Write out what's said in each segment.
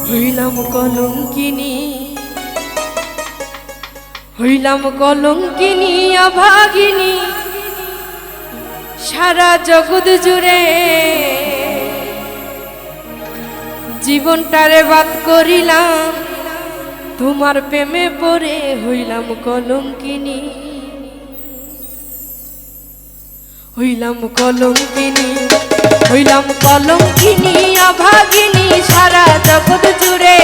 হইলাম কলঙ্কিনী, হইলাম কলঙ্কিনী অভাগিনী, সারা জগৎ জুড়ে জীবনটারে বাদ করিলাম তোমার প্রেমে পড়ে। হইলাম কলঙ্কিনী, হইলাম কলঙ্কিনী, হইলাম কলঙ্কিনী অভাগিনী, সারা জগৎ জুড়ে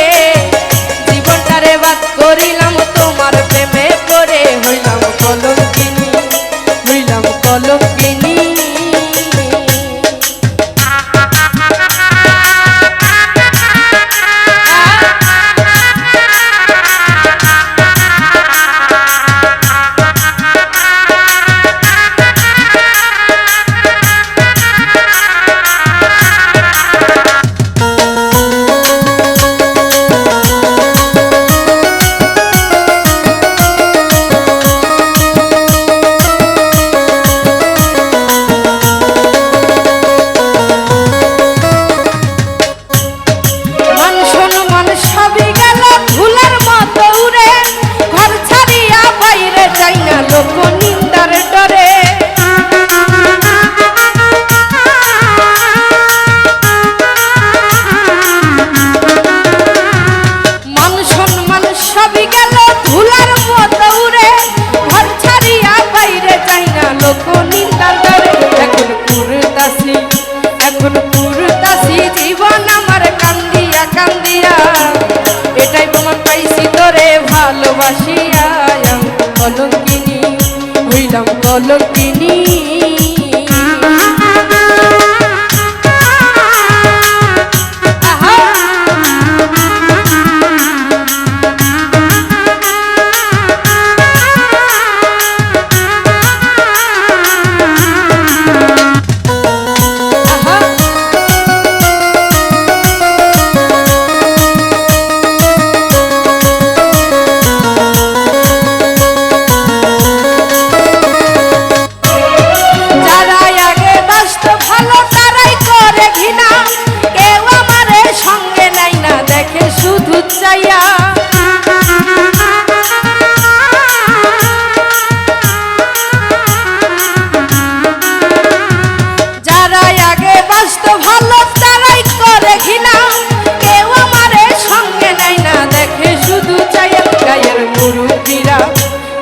জীবনটারে বাদ করিলাম তোমার প্রেমে পড়ে। হইলাম কলঙ্কিনী, হইলাম কলঙ্কিনী। ভালোবাসিয়া কলঙ্কিনী, হইলাম কলঙ্কিনী।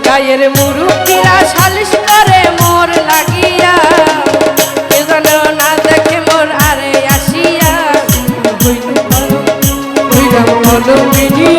গায়ের মুরুব্বিরা সালিশ করে মোর লাগিয়া, কেউ যেন না দেখে মোর আরে আসিয়া। হইলাম কলঙ্কিনী।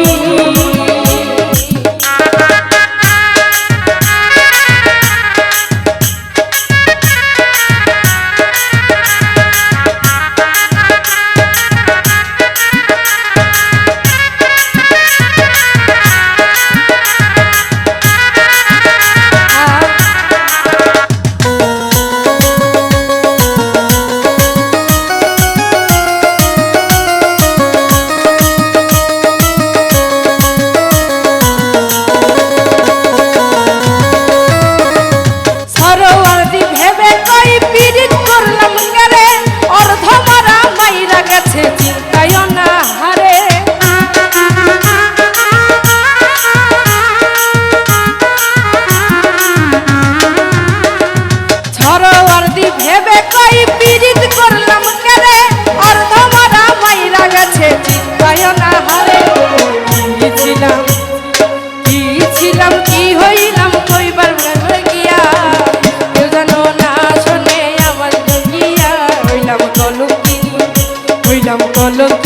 হইলাম কলঙ্কিনী, হইলাম কলঙ্কিনী।